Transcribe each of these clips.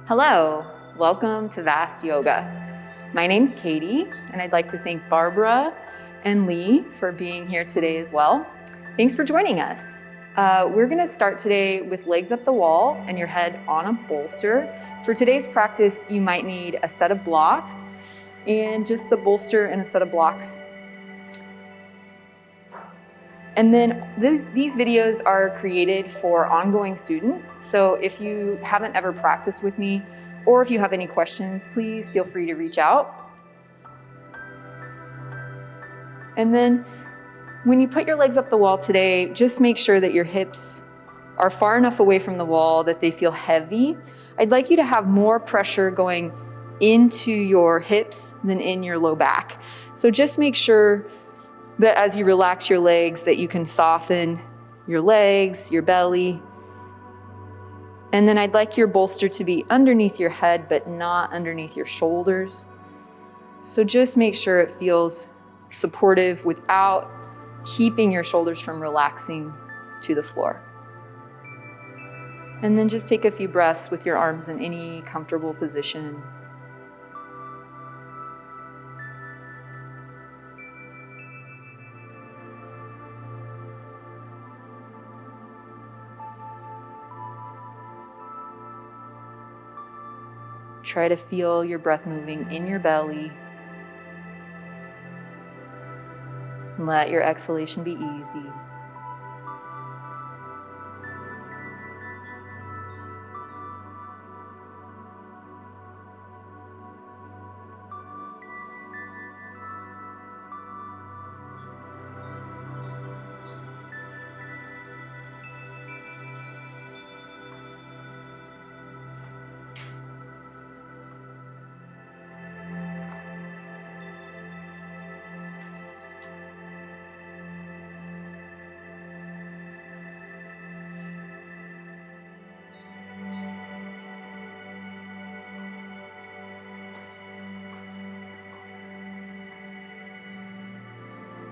Hello, welcome to Vast Yoga. My name's Katie, and I'd like to thank Barbara and Lee for being here today as well. Thanks for joining us. We're gonna start today with legs up the wall and your head on a bolster. For today's practice, you might need a set of blocks and just the bolster and a set of blocks. And then these videos are created for ongoing students. So if you haven't ever practiced with me, or if you have any questions, please feel free to reach out. And then when you put your legs up the wall today, just make sure that your hips are far enough away from the wall that they feel heavy. I'd like you to have more pressure going into your hips than in your low back. So just make sure that as you relax your legs, that you can soften your legs, your belly. And then I'd like your bolster to be underneath your head, but not underneath your shoulders. So just make sure it feels supportive without keeping your shoulders from relaxing to the floor. And then just take a few breaths with your arms in any comfortable position. Try to feel your breath moving in your belly. Let your exhalation be easy.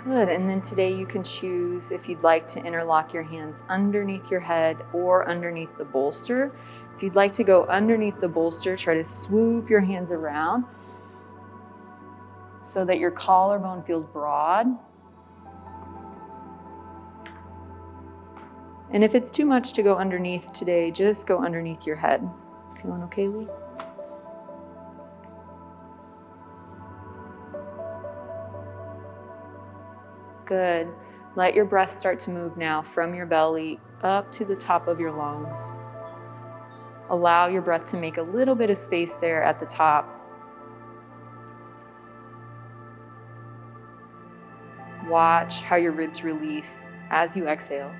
Good, and then today you can choose if you'd like to interlock your hands underneath your head or underneath the bolster. If you'd like to go underneath the bolster, try to swoop your hands around so that your collarbone feels broad. And if it's too much to go underneath today, just go underneath your head. Feeling okay, Lee? Good. Let your breath start to move now from your belly up to the top of your lungs. Allow your breath to make a little bit of space there at the top. Watch how your ribs release as you exhale.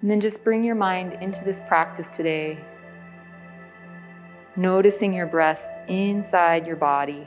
And then just bring your mind into this practice today, noticing your breath inside your body.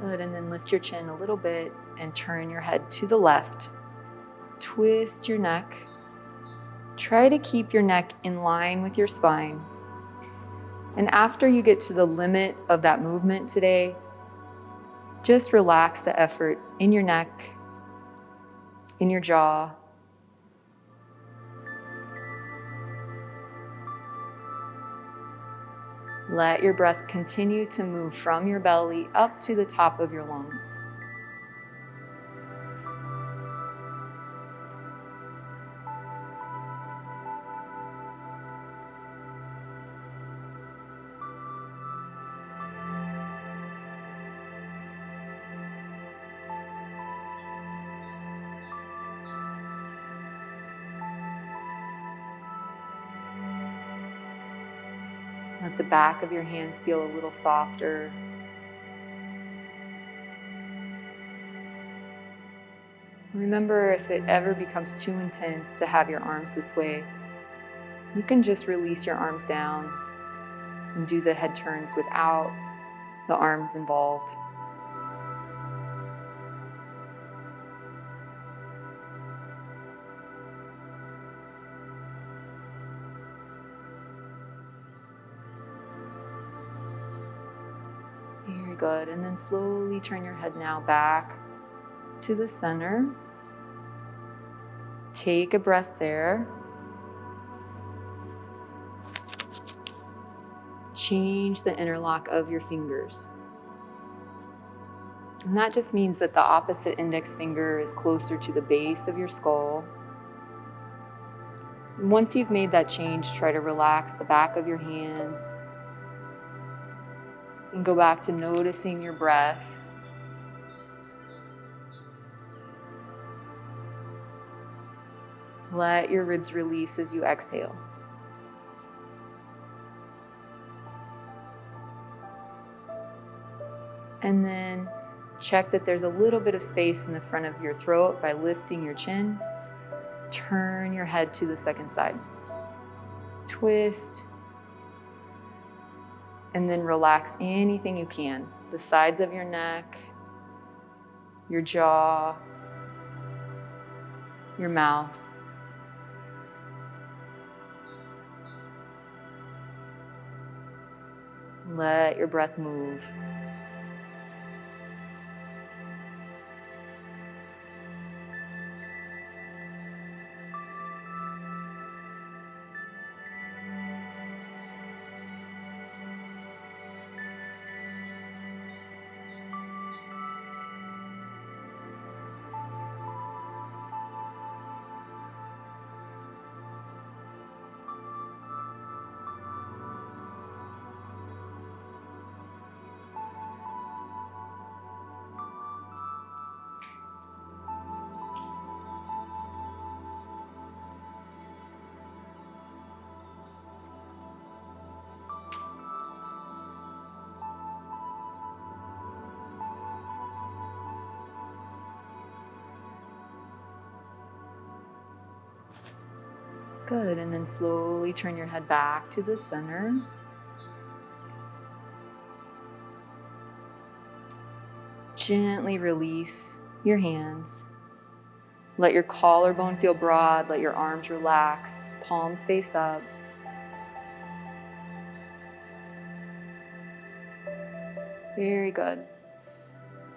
Good, and then lift your chin a little bit and turn your head to the left. Twist your neck. Try to keep your neck in line with your spine. And after you get to the limit of that movement today, just relax the effort in your neck, in your jaw. Let your breath continue to move from your belly up to the top of your lungs. Let the back of your hands feel a little softer. Remember, if it ever becomes too intense to have your arms this way, you can just release your arms down and do the head turns without the arms involved. Very good. And then slowly turn your head now back to the center. Take a breath there. Change the interlock of your fingers. And that just means that the opposite index finger is closer to the base of your skull. And once you've made that change, try to relax the back of your hands and go back to noticing your breath. Let your ribs release as you exhale. And then check that there's a little bit of space in the front of your throat by lifting your chin. Turn your head to the second side. Twist. And then relax anything you can. The sides of your neck, your jaw, your mouth. Let your breath move. Good, and then slowly turn your head back to the center. Gently release your hands. Let your collarbone feel broad, let your arms relax, palms face up. Very good.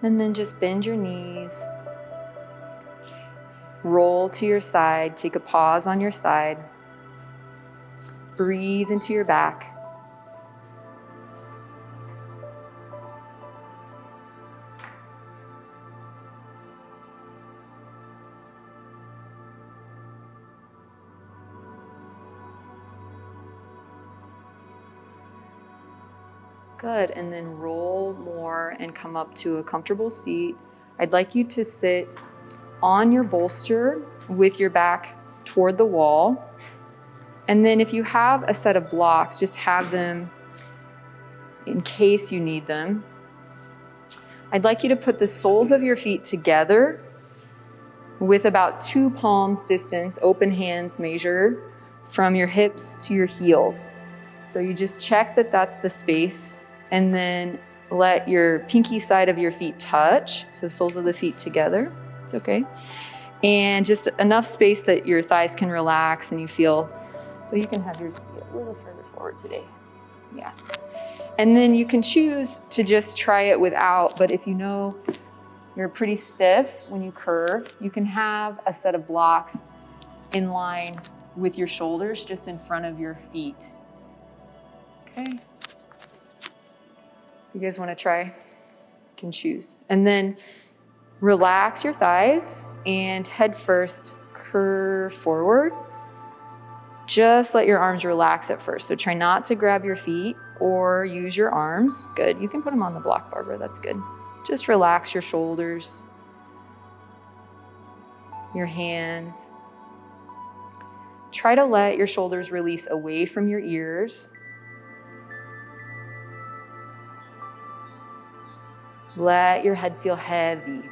And then just bend your knees. Roll to your side, take a pause on your side. Breathe into your back. Good, and then roll more and come up to a comfortable seat. I'd like you to sit on your bolster with your back toward the wall. And then if you have a set of blocks, just have them in case you need them. I'd like you to put the soles of your feet together with about 2 palms distance, open hands measure from your hips to your heels. So you just check that that's the space, and then let your pinky side of your feet touch. So soles of the feet together. It's okay. And just enough space that your thighs can relax and you feel, so you can have yours be a little further forward today. Yeah. And then you can choose to just try it without, but if you know you're pretty stiff when you curve, you can have a set of blocks in line with your shoulders just in front of your feet. Okay. You guys want to try? You can choose. And then relax your thighs and head first, curve forward. Just let your arms relax at first. So try not to grab your feet or use your arms. Good. You can put them on the block, Barbara. That's good. Just relax your shoulders, your hands. Try to let your shoulders release away from your ears. Let your head feel heavy.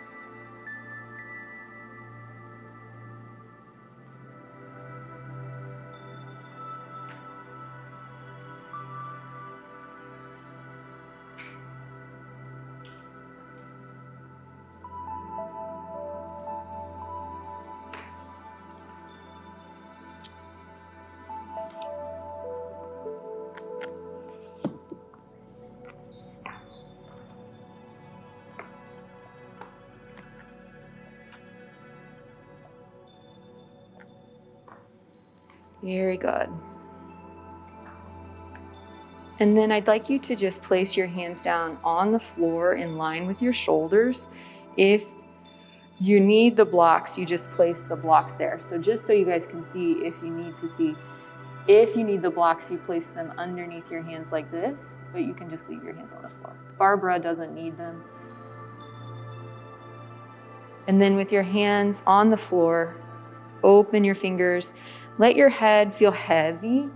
Very good. And then I'd like you to just place your hands down on the floor in line with your shoulders. If you need the blocks, you just place the blocks there. So just so you guys can see, if you need to see, if you need the blocks, you place them underneath your hands like this, but you can just leave your hands on the floor. Barbara doesn't need them. And then with your hands on the floor, open your fingers. Let your head feel heavy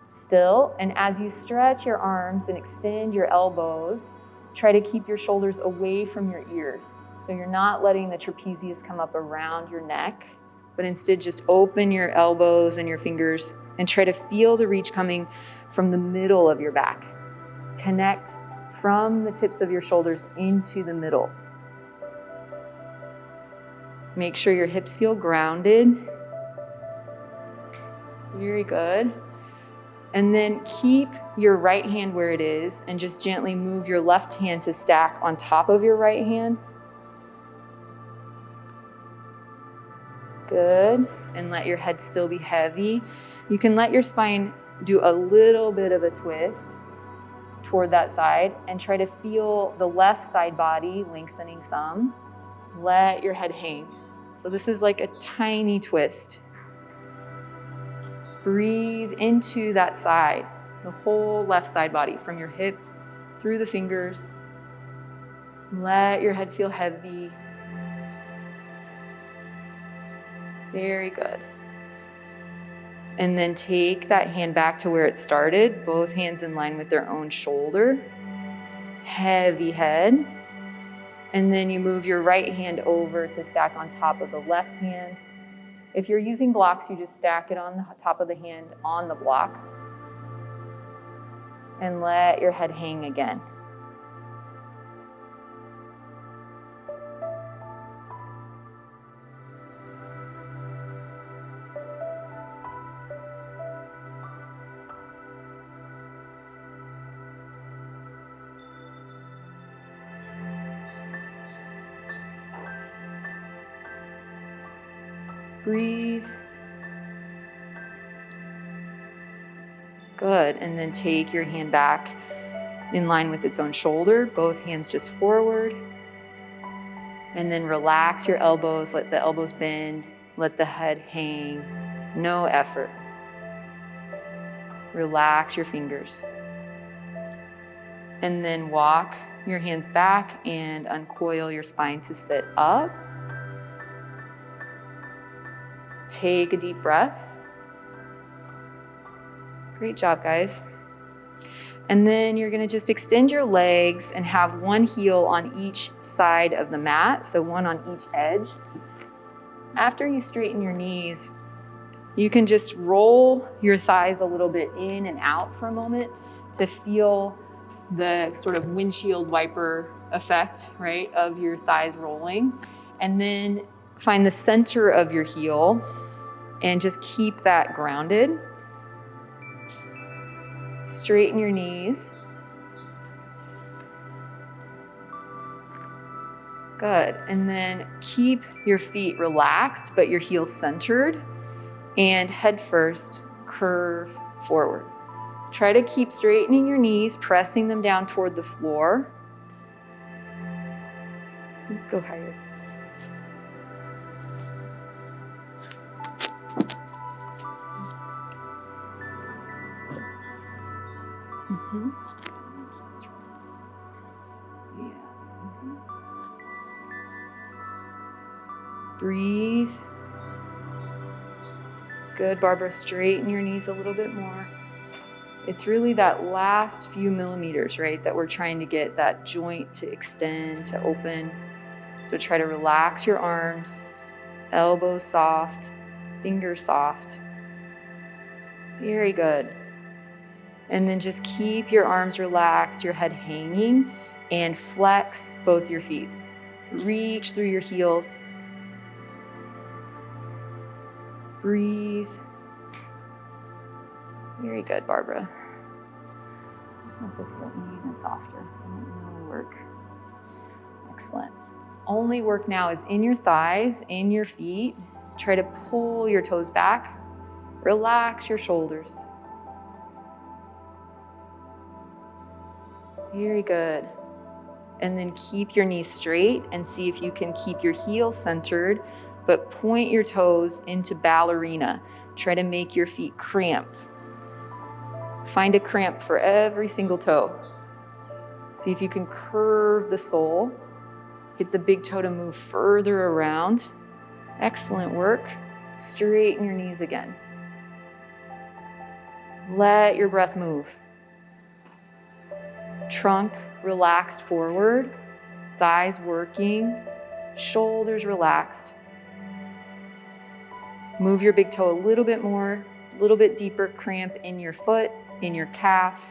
still. And as you stretch your arms and extend your elbows, try to keep your shoulders away from your ears. So you're not letting the trapezius come up around your neck, but instead just open your elbows and your fingers and try to feel the reach coming from the middle of your back. Connect from the tips of your shoulders into the middle. Make sure your hips feel grounded. Very good. And then keep your right hand where it is and just gently move your left hand to stack on top of your right hand. Good. And let your head still be heavy. You can let your spine do a little bit of a twist toward that side and try to feel the left side body lengthening some. Let your head hang. So this is like a tiny twist. Breathe into that side, the whole left side body, from your hip through the fingers. Let your head feel heavy. Very good. And then take that hand back to where it started, both hands in line with their own shoulder. Heavy head. And then you move your right hand over to stack on top of the left hand. If you're using blocks, you just stack it on the top of the hand on the block. And let your head hang again. Breathe. Good. And then take your hand back in line with its own shoulder, both hands just forward. And then relax your elbows, let the elbows bend, let the head hang, no effort. Relax your fingers. And then walk your hands back and uncoil your spine to sit up. Take a deep breath. Great job, guys. And then you're gonna just extend your legs and have one heel on each side of the mat, so one on each edge. After you straighten your knees, you can just roll your thighs a little bit in and out for a moment to feel the sort of windshield wiper effect, right, of your thighs rolling. And then find the center of your heel and just keep that grounded. Straighten your knees. Good. And then keep your feet relaxed, but your heels centered. And head first, curve forward. Try to keep straightening your knees, pressing them down toward the floor. Let's go higher. Mm-hmm. Yeah. Mm-hmm. Breathe. Good, Barbara. Straighten your knees a little bit more. It's really that last few millimeters, right, that we're trying to get that joint to extend, to open. So try to relax your arms, elbows soft, fingers soft. Very good. And then just keep your arms relaxed, your head hanging, and flex both your feet. Reach through your heels. Breathe. Very good, Barbara. Just make this feel even softer. No work. Excellent. Only work now is in your thighs, in your feet. Try to pull your toes back Relax your shoulders. Very good. And then keep your knees straight and see if you can keep your heels centered, but point your toes into ballerina. Try to make your feet cramp. Find a cramp for every single toe. See if you can curve the sole. Get the big toe to move further around. Excellent work. Straighten your knees again. Let your breath move. Trunk relaxed forward, thighs working, shoulders relaxed. Move your big toe a little bit more, a little bit deeper cramp in your foot, in your calf.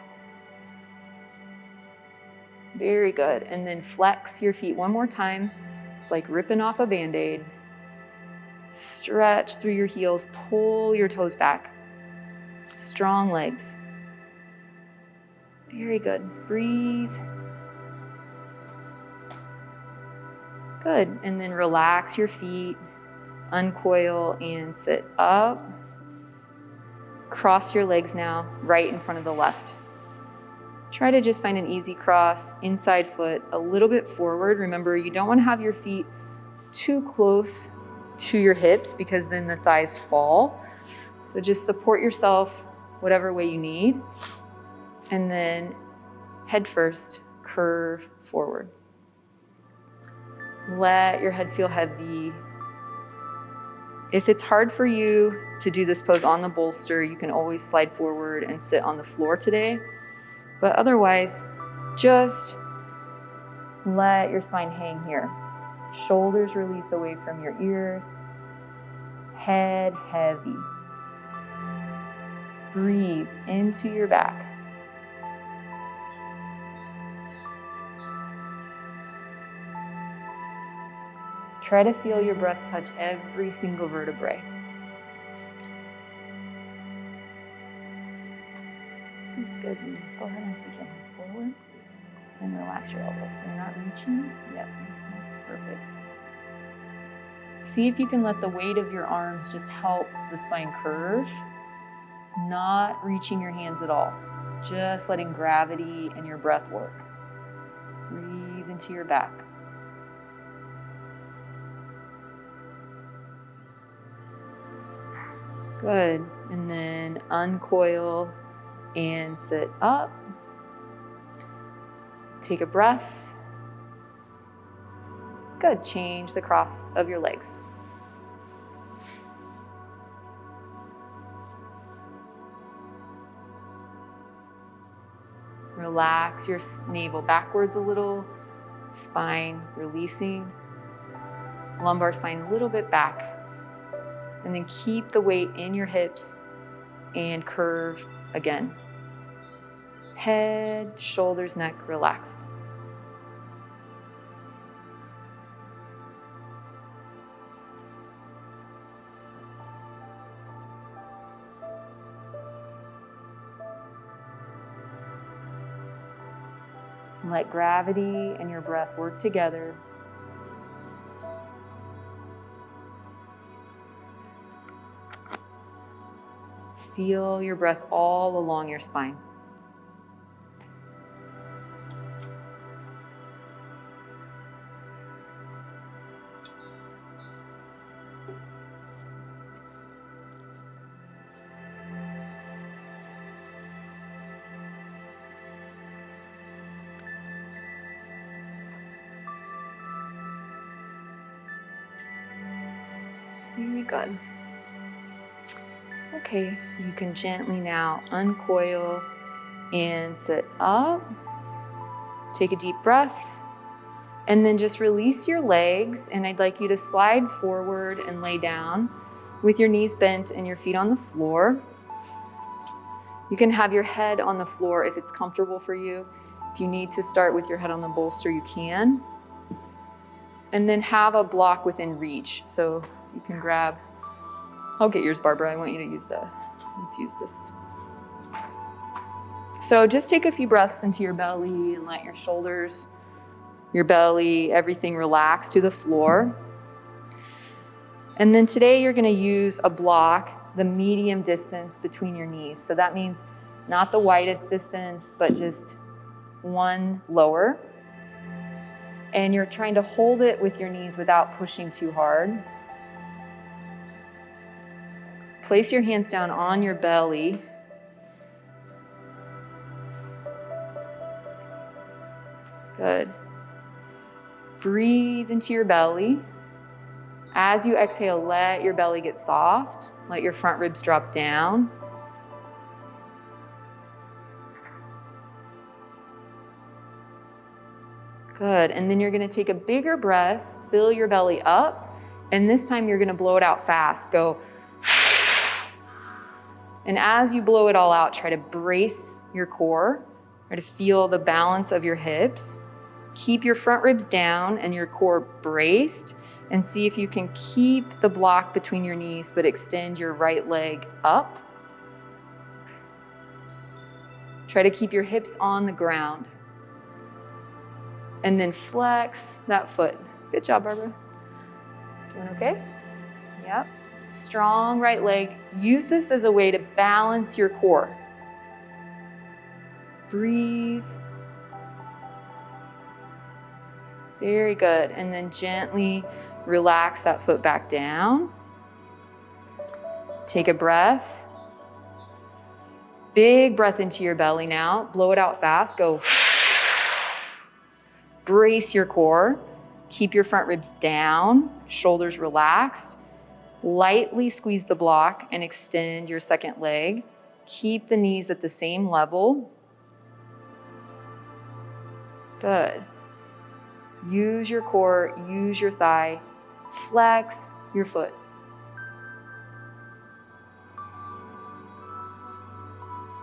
Very good. And then flex your feet one more time. It's like ripping off a Band-Aid. Stretch through your heels, pull your toes back. Strong legs. Very good. Breathe. Good. And then relax your feet, uncoil and sit up. Cross your legs now, right in front of the left. Try to just find an easy cross, inside foot, a little bit forward. Remember, you don't want to have your feet too close to your hips because then the thighs fall. So just support yourself whatever way you need. And then head first, curve forward. Let your head feel heavy. If it's hard for you to do this pose on the bolster, you can always slide forward and sit on the floor today. But otherwise, just let your spine hang here. Shoulders release away from your ears. Head heavy. Breathe into your back. Try to feel your breath touch every single vertebrae. This is good. Go ahead and take your hands forward and relax your elbows. So you're not reaching. Yep, that's perfect. See if you can let the weight of your arms just help the spine curve, not reaching your hands at all. Just letting gravity and your breath work. Breathe into your back. Good. And then uncoil and sit up. Take a breath. Good. Change the cross of your legs. Relax your navel backwards a little, spine releasing, lumbar spine a little bit back. And then keep the weight in your hips and curve again. Head, shoulders, neck, relaxed. Let gravity and your breath work together. Feel your breath all along your spine. Very good. Okay, you can gently now uncoil and sit up. Take a deep breath and then just release your legs, and I'd like you to slide forward and lay down with your knees bent and your feet on the floor. You can have your head on the floor if it's comfortable for you. If you need to start with your head on the bolster, you can. And then have a block within reach. So you can grab, I'll get yours, Barbara. I want you to use let's use this. So just take a few breaths into your belly and let your shoulders, your belly, everything relax to the floor. And then today you're gonna use a block the medium distance between your knees. So that means not the widest distance, but just one lower. And you're trying to hold it with your knees without pushing too hard. Place your hands down on your belly. Good. Breathe into your belly. As you exhale, let your belly get soft. Let your front ribs drop down. Good. And then you're going to take a bigger breath, fill your belly up, and this time you're going to blow it out fast. Go. And as you blow it all out, try to brace your core. Try to feel the balance of your hips. Keep your front ribs down and your core braced, and see if you can keep the block between your knees, but extend your right leg up. Try to keep your hips on the ground. And then flex that foot. Good job, Barbara. Doing okay? Yep. Strong right leg. Use this as a way to balance your core. Breathe. Very good. And then gently relax that foot back down. Take a breath. Big breath into your belly now. Blow it out fast. Go. Brace your core. Keep your front ribs down, shoulders relaxed. Lightly squeeze the block and extend your second leg. Keep the knees at the same level. Good. Use your core, use your thigh. Flex your foot.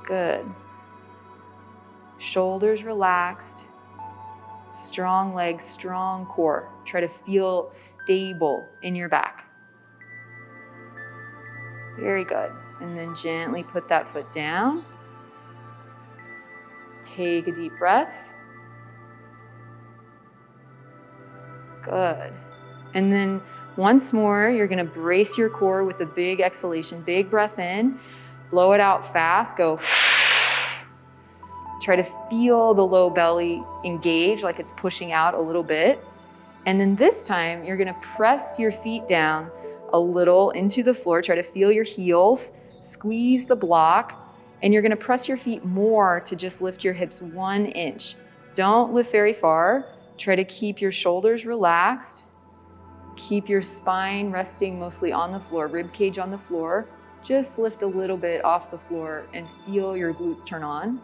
Good. Shoulders relaxed. Strong legs, strong core. Try to feel stable in your back. Very good. And then gently put that foot down. Take a deep breath. Good. And then once more, you're going to brace your core with a big exhalation. Big breath in. Blow it out fast. Go. Try to feel the low belly engage, like it's pushing out a little bit. And then this time, you're going to press your feet down a little into the floor. Try to feel your heels. Squeeze the block. And you're going to press your feet more to just lift your hips 1 inch. Don't lift very far. Try to keep your shoulders relaxed. Keep your spine resting mostly on the floor, rib cage on the floor. Just lift a little bit off the floor and feel your glutes turn on.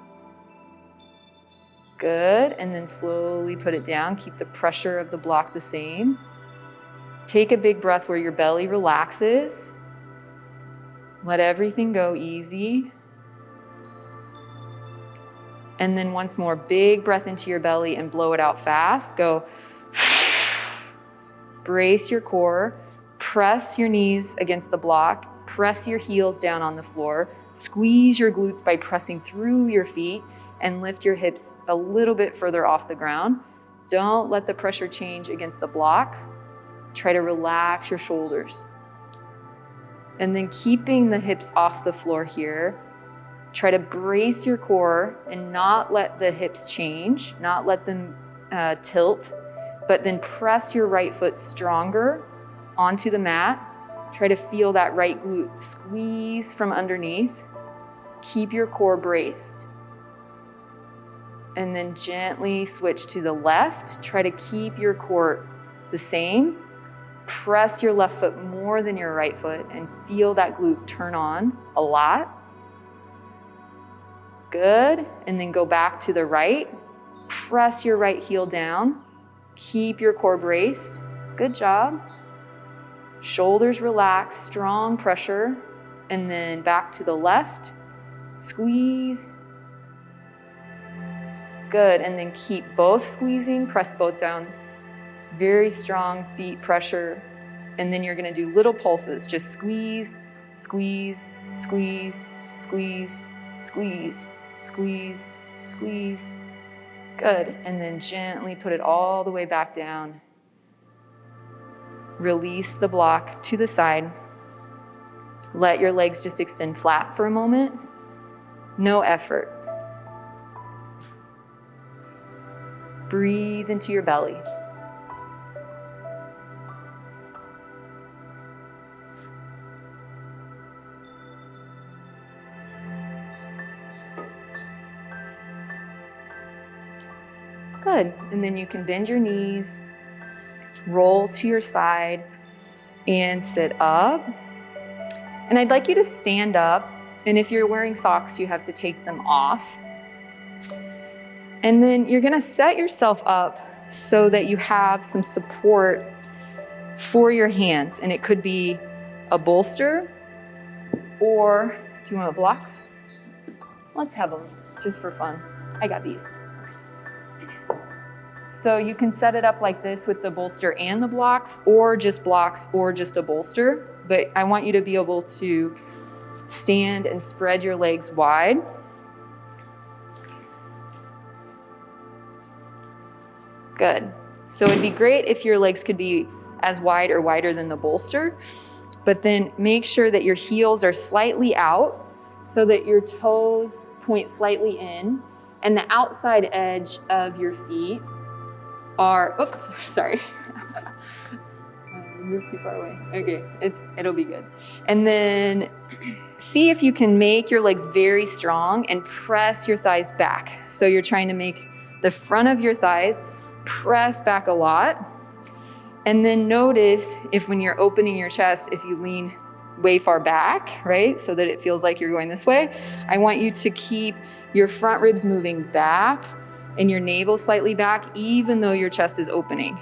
Good. And then slowly put it down. Keep the pressure of the block the same. Take a big breath where your belly relaxes. Let everything go easy. And then once more, big breath into your belly and blow it out fast. Go. Brace your core. Press your knees against the block. Press your heels down on the floor. Squeeze your glutes by pressing through your feet and lift your hips a little bit further off the ground. Don't let the pressure change against the block. Try to relax your shoulders. And then keeping the hips off the floor here, try to brace your core and not let the hips change, not let them tilt, but then press your right foot stronger onto the mat. Try to feel that right glute squeeze from underneath. Keep your core braced. And then gently switch to the left. Try to keep your core the same. Press your left foot more than your right foot and feel that glute turn on a lot. Good. And then go back to the right. Press your right heel down. Keep your core braced. Good job. Shoulders relaxed, strong pressure. And then back to the left. Squeeze. Good. And then keep both squeezing. Press both down. Very strong feet pressure. And then you're going to do little pulses. Just squeeze, squeeze, squeeze, squeeze, squeeze, squeeze, squeeze. Good. And then gently put it all the way back down. Release the block to the side. Let your legs just extend flat for a moment. No effort. Breathe into your belly. Good. And then you can bend your knees, roll to your side, and sit up. And I'd like you to stand up. And if you're wearing socks, you have to take them off. And then you're gonna set yourself up so that you have some support for your hands. And it could be a bolster, or do you want blocks? Let's have them just for fun. I got these. So you can set it up like this with the bolster and the blocks, or just a bolster. But I want you to be able to stand and spread your legs wide. Good. So it'd be great if your legs could be as wide or wider than the bolster, but then make sure that your heels are slightly out so that your toes point slightly in, and the outside edge of your feet are, oops, sorry. Move too far away. Okay, it'll be good. And then see if you can make your legs very strong and press your thighs back. So you're trying to make the front of your thighs press back a lot. And then notice if when you're opening your chest, if you lean way far back, right? So that it feels like you're going this way. I want you to keep your front ribs moving back and your navel slightly back, even though your chest is opening.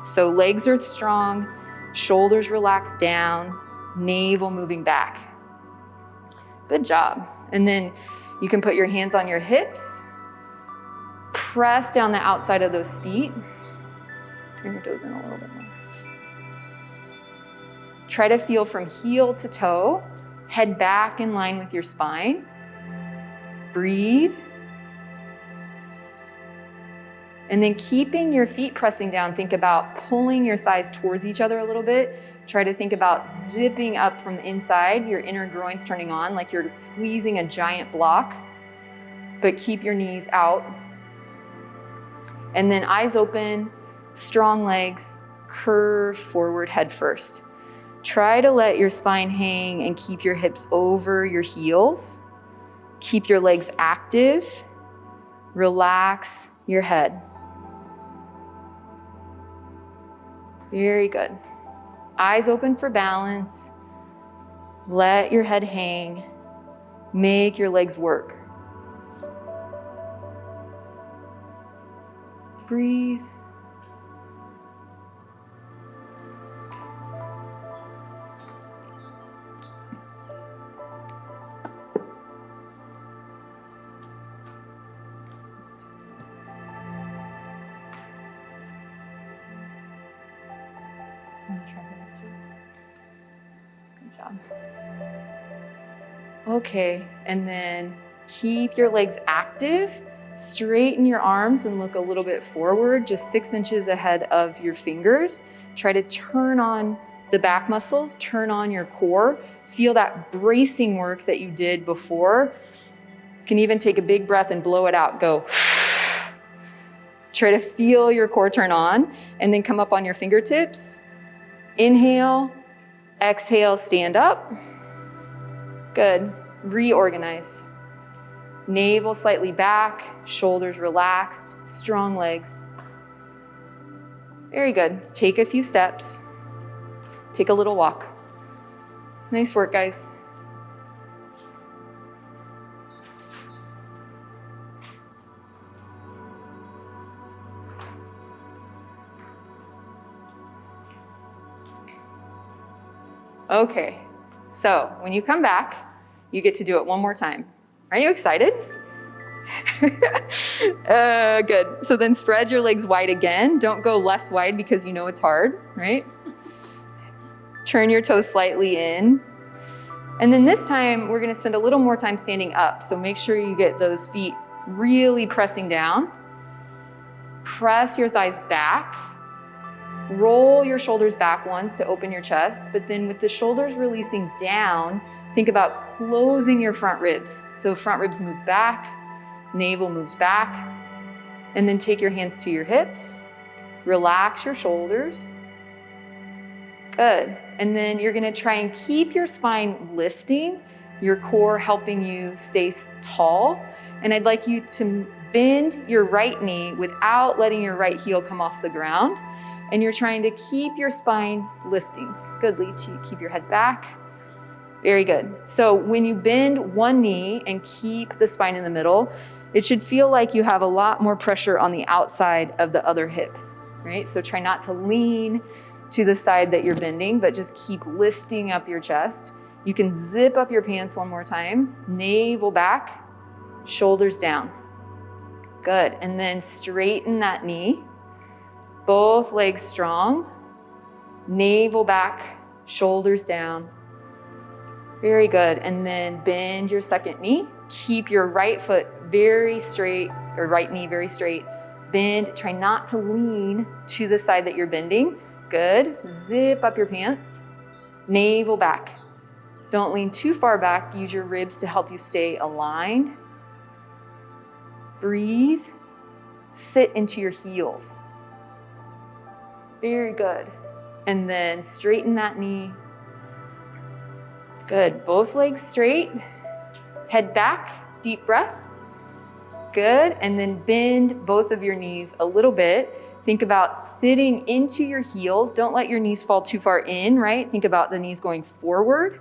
So legs are strong, shoulders relaxed down, navel moving back. Good job. And then you can put your hands on your hips, press down the outside of those feet. Turn your toes in a little bit more. Try to feel from heel to toe, head back in line with your spine. Breathe. And then keeping your feet pressing down, think about pulling your thighs towards each other a little bit. Try to think about zipping up from the inside, your inner groins turning on like you're squeezing a giant block, but keep your knees out. And then eyes open, strong legs, curve forward head first. Try to let your spine hang and keep your hips over your heels. Keep your legs active. Relax your head. Very good. Eyes open for balance. Let your head hang. Make your legs work. Breathe. Good job. Okay, and then keep your legs active. Straighten your arms and look a little bit forward, just 6 inches ahead of your fingers. Try to turn on the back muscles, turn on your core. Feel that bracing work that you did before. You can even take a big breath and blow it out. Go. Try to feel your core turn on, and then come up on your fingertips. Inhale, exhale, stand up. Good. Reorganize. Navel slightly back, shoulders relaxed, strong legs. Very good. Take a few steps. Take a little walk. Nice work, guys. Okay, so when you come back, you get to do it one more time. Are you excited? Good. So then spread your legs wide again. Don't go less wide because you know it's hard, right? Turn your toes slightly in. And then this time, we're gonna spend a little more time standing up. So make sure you get those feet really pressing down. Press your thighs back. Roll your shoulders back once to open your chest, but then with the shoulders releasing down, think about closing your front ribs. So front ribs move back, navel moves back, and then take your hands to your hips. Relax your shoulders. Good. And then you're gonna try and keep your spine lifting, your core helping you stay tall. And I'd like you to bend your right knee without letting your right heel come off the ground. And you're trying to keep your spine lifting. Good, Lee, keep your head back. Very good. So when you bend one knee and keep the spine in the middle, it should feel like you have a lot more pressure on the outside of the other hip, right? So try not to lean to the side that you're bending, but just keep lifting up your chest. You can zip up your pants one more time. Navel back, shoulders down. Good. And then straighten that knee. Both legs strong. Navel back, shoulders down. Very good. And then bend your second knee. Keep your right foot very straight, or right knee very straight. Bend, try not to lean to the side that you're bending. Good. Zip up your pants. Navel back. Don't lean too far back. Use your ribs to help you stay aligned. Breathe. Sit into your heels. Very good. And then straighten that knee. Good. Both legs straight. Head back. Deep breath. Good. And then bend both of your knees a little bit. Think about sitting into your heels. Don't let your knees fall too far in, right? Think about the knees going forward.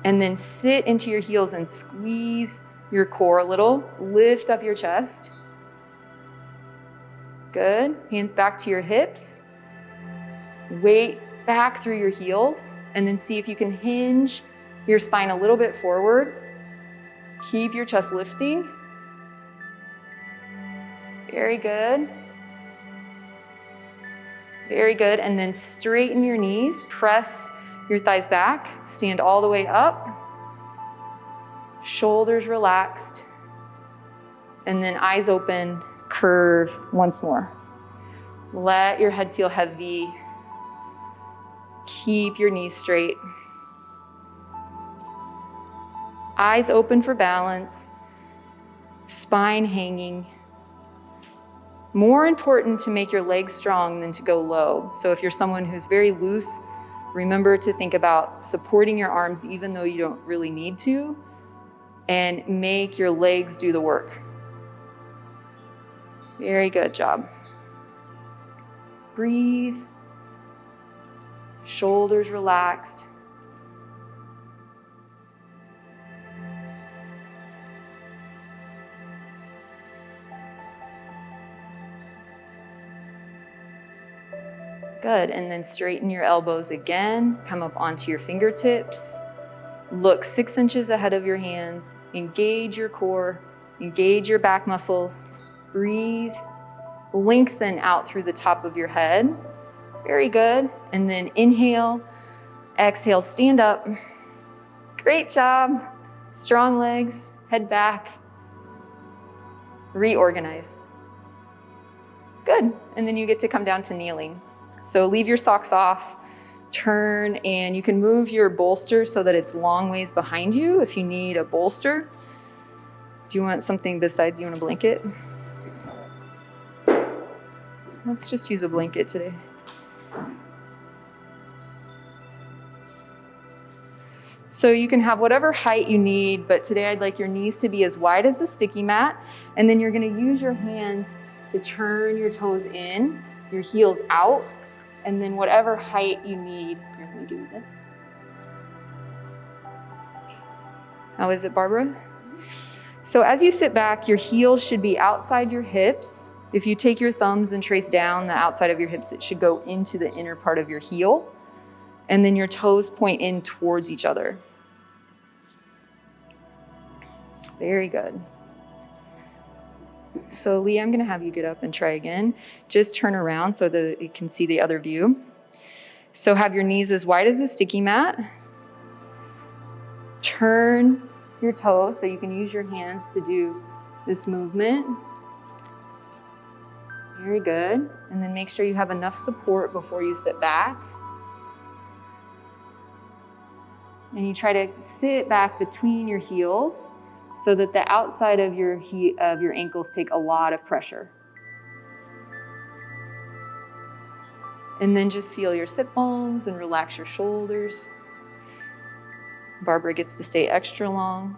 And then sit into your heels and squeeze your core a little. Lift up your chest. Good. Hands back to your hips. Weight back through your heels. And then see if you can hinge your spine a little bit forward. Keep your chest lifting. Very good. Very good. And then straighten your knees. Press your thighs back. Stand all the way up. Shoulders relaxed. And then eyes open. Curve once more. Let your head feel heavy. Keep your knees straight. Eyes open for balance. Spine hanging. More important to make your legs strong than to go low. So if you're someone who's very loose, remember to think about supporting your arms even though you don't really need to, and make your legs do the work. Very good job. Breathe. Shoulders relaxed. Good, and then straighten your elbows again. Come up onto your fingertips. Look 6 inches ahead of your hands. Engage your core. Engage your back muscles. Breathe. Lengthen out through the top of your head. Very good. And then inhale. Exhale, stand up. Great job. Strong legs. Head back. Reorganize. Good. And then you get to come down to kneeling. So leave your socks off, turn, and you can move your bolster so that it's long ways behind you if you need a bolster. Do you want something besides, you want a blanket? Let's just use a blanket today. So you can have whatever height you need, but today I'd like your knees to be as wide as the sticky mat, and then you're gonna use your hands to turn your toes in, your heels out, and then whatever height you need, you're gonna do this. How is it, Barbara? So as you sit back, your heels should be outside your hips. If you take your thumbs and trace down the outside of your hips, it should go into the inner part of your heel. And then your toes point in towards each other. Very good. So Leah, I'm gonna have you get up and try again. Just turn around so that you can see the other view. So have your knees as wide as the sticky mat. Turn your toes so you can use your hands to do this movement. Very good. And then make sure you have enough support before you sit back. And you try to sit back between your heels so that the outside of your ankles take a lot of pressure. And then just feel your sit bones and relax your shoulders. Barbara gets to stay extra long.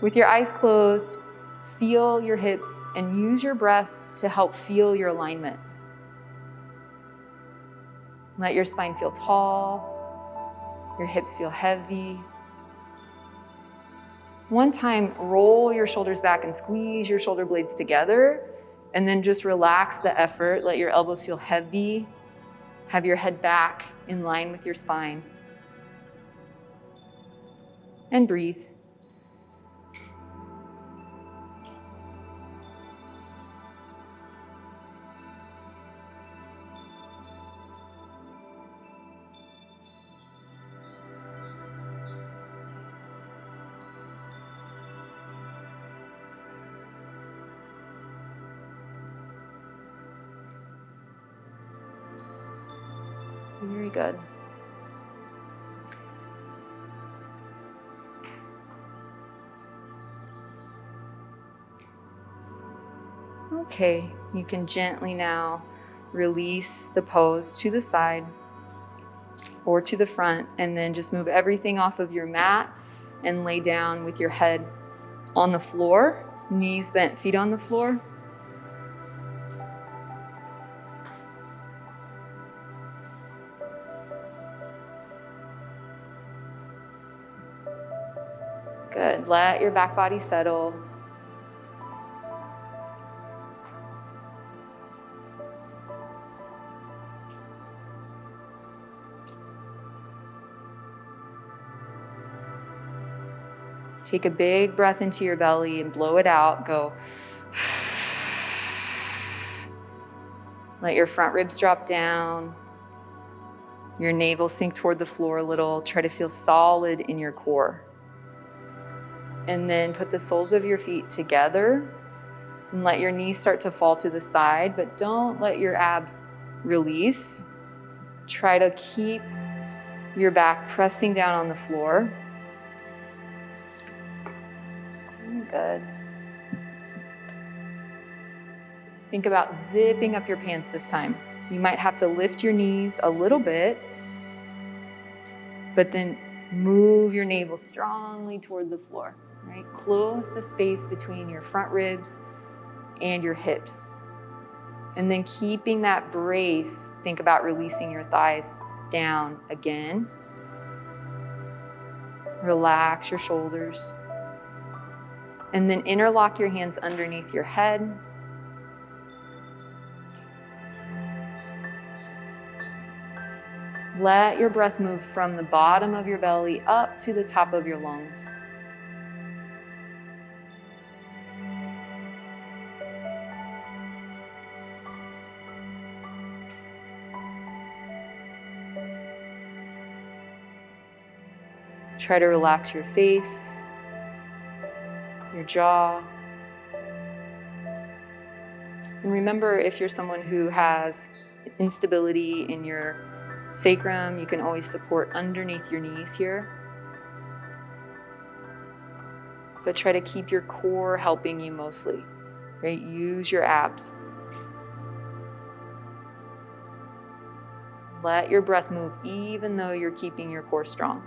With your eyes closed, feel your hips and use your breath to help feel your alignment. Let your spine feel tall, your hips feel heavy. One time, roll your shoulders back and squeeze your shoulder blades together, and then just relax the effort. Let your elbows feel heavy. Have your head back in line with your spine. And breathe. Very good. Okay, you can gently now release the pose to the side or to the front, and then just move everything off of your mat and lay down with your head on the floor, knees bent, feet on the floor. Good. Let your back body settle. Take a big breath into your belly and blow it out. Go. Let your front ribs drop down. Your navel sink toward the floor a little. Try to feel solid in your core. And then put the soles of your feet together and let your knees start to fall to the side, but don't let your abs release. Try to keep your back pressing down on the floor. Good. Think about zipping up your pants this time. You might have to lift your knees a little bit, but then move your navel strongly toward the floor, right? Close the space between your front ribs and your hips. And then keeping that brace, think about releasing your thighs down again. Relax your shoulders. And then interlock your hands underneath your head. Let your breath move from the bottom of your belly up to the top of your lungs. Try to relax your face, your jaw. And remember, if you're someone who has instability in your sacrum, you can always support underneath your knees here. But try to keep your core helping you mostly, right? Use your abs. Let your breath move even though you're keeping your core strong.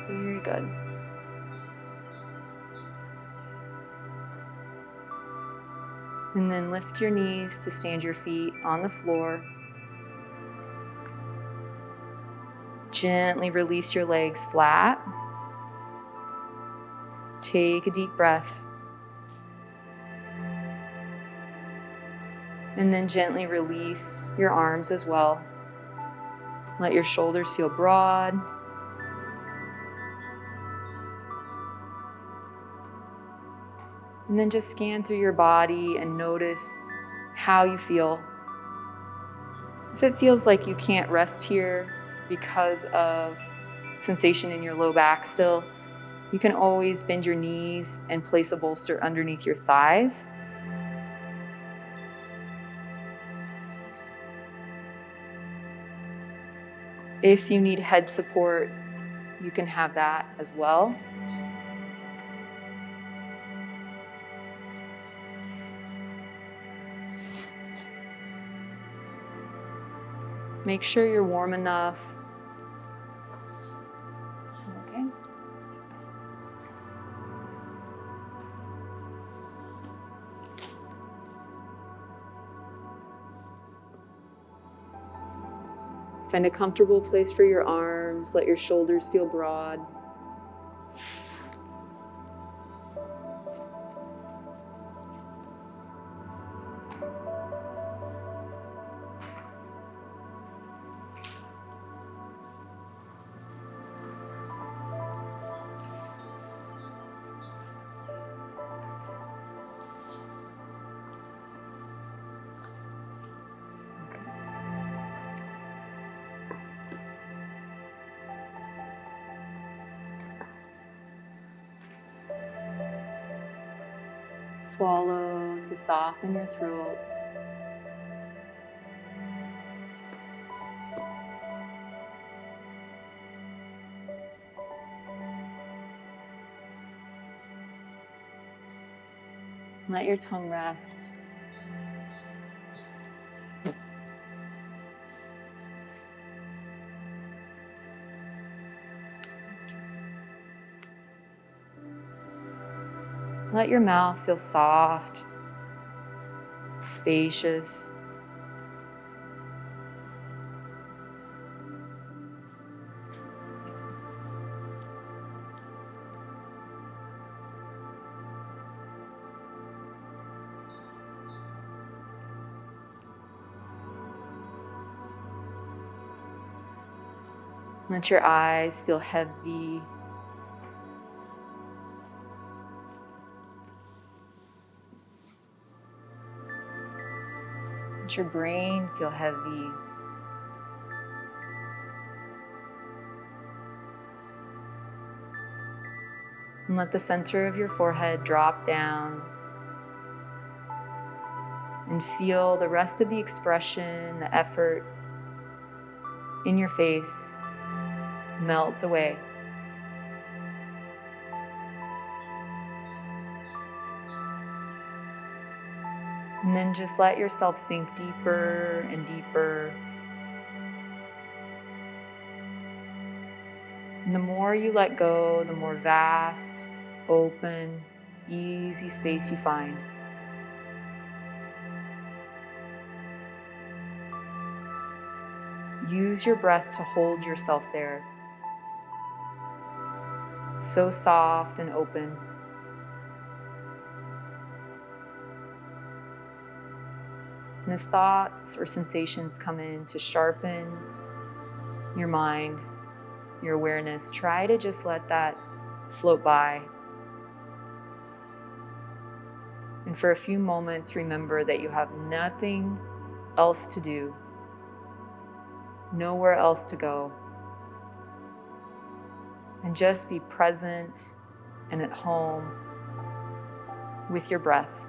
Very good. And then lift your knees to stand your feet on the floor. Gently release your legs flat. Take a deep breath. And then gently release your arms as well. Let your shoulders feel broad. And then just scan through your body and notice how you feel. If it feels like you can't rest here because of sensation in your low back still, you can always bend your knees and place a bolster underneath your thighs. If you need head support, you can have that as well. Make sure you're warm enough. Okay. Find a comfortable place for your arms. Let your shoulders feel broad. Swallow to soften your throat. Let your tongue rest. Let your mouth feel soft, spacious. Let your eyes feel heavy. Let your brain feel heavy. And let the center of your forehead drop down. And feel the rest of the expression, the effort in your face melt away. And then just let yourself sink deeper and deeper. And the more you let go, the more vast, open, easy space you find. Use your breath to hold yourself there. So soft and open. And as thoughts or sensations come in to sharpen your mind, your awareness, try to just let that float by. And for a few moments, remember that you have nothing else to do, nowhere else to go. And just be present and at home with your breath.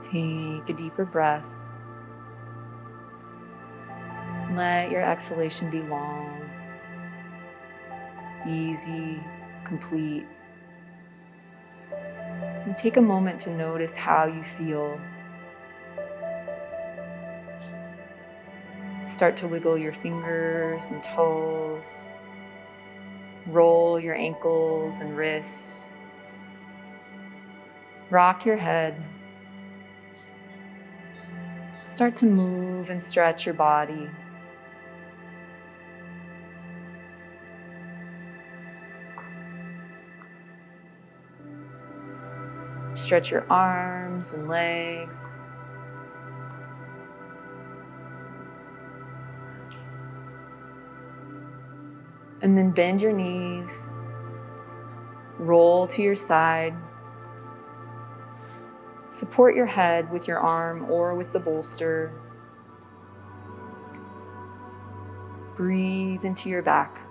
Take a deeper breath. Let your exhalation be long, easy, complete. And take a moment to notice how you feel. Start to wiggle your fingers and toes. Roll your ankles and wrists. Rock your head. Start to move and stretch your body. Stretch your arms and legs. And then bend your knees. Roll to your side. Support your head with your arm or with the bolster. Breathe into your back.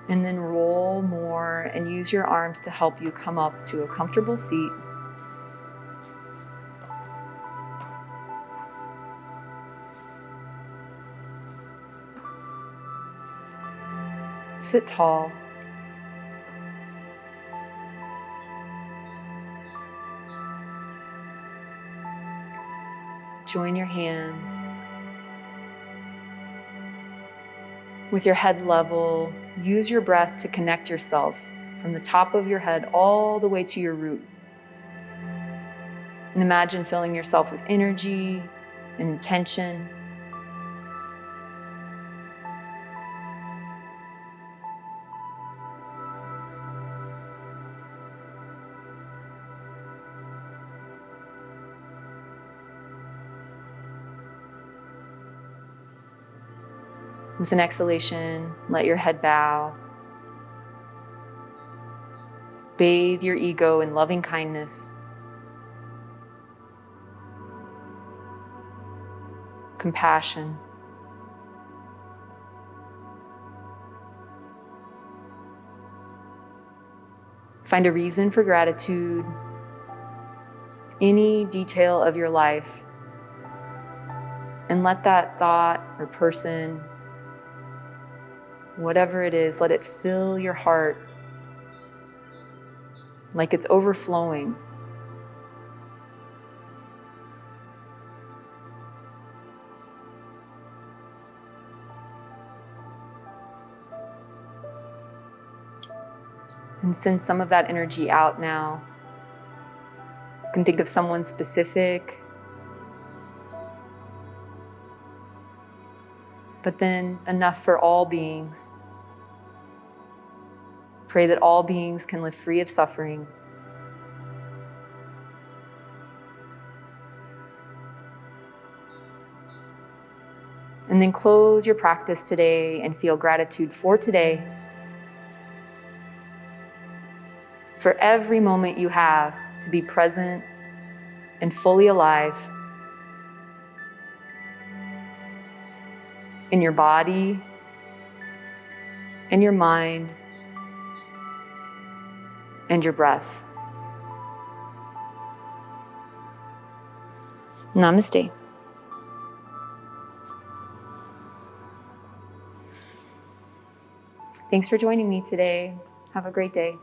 And then roll more and use your arms to help you come up to a comfortable seat. Sit tall. Join your hands. With your head level, use your breath to connect yourself from the top of your head all the way to your root. And imagine filling yourself with energy and intention. With an exhalation, let your head bow. Bathe your ego in loving kindness. Compassion. Find a reason for gratitude. Any detail of your life. And let that thought or person, whatever it is, let it fill your heart like it's overflowing. And send some of that energy out now. You can think of someone specific, but then enough for all beings. Pray that all beings can live free of suffering. And then close your practice today and feel gratitude for today, for every moment you have to be present and fully alive in your body, in your mind, and your breath. Namaste. Thanks for joining me today. Have a great day.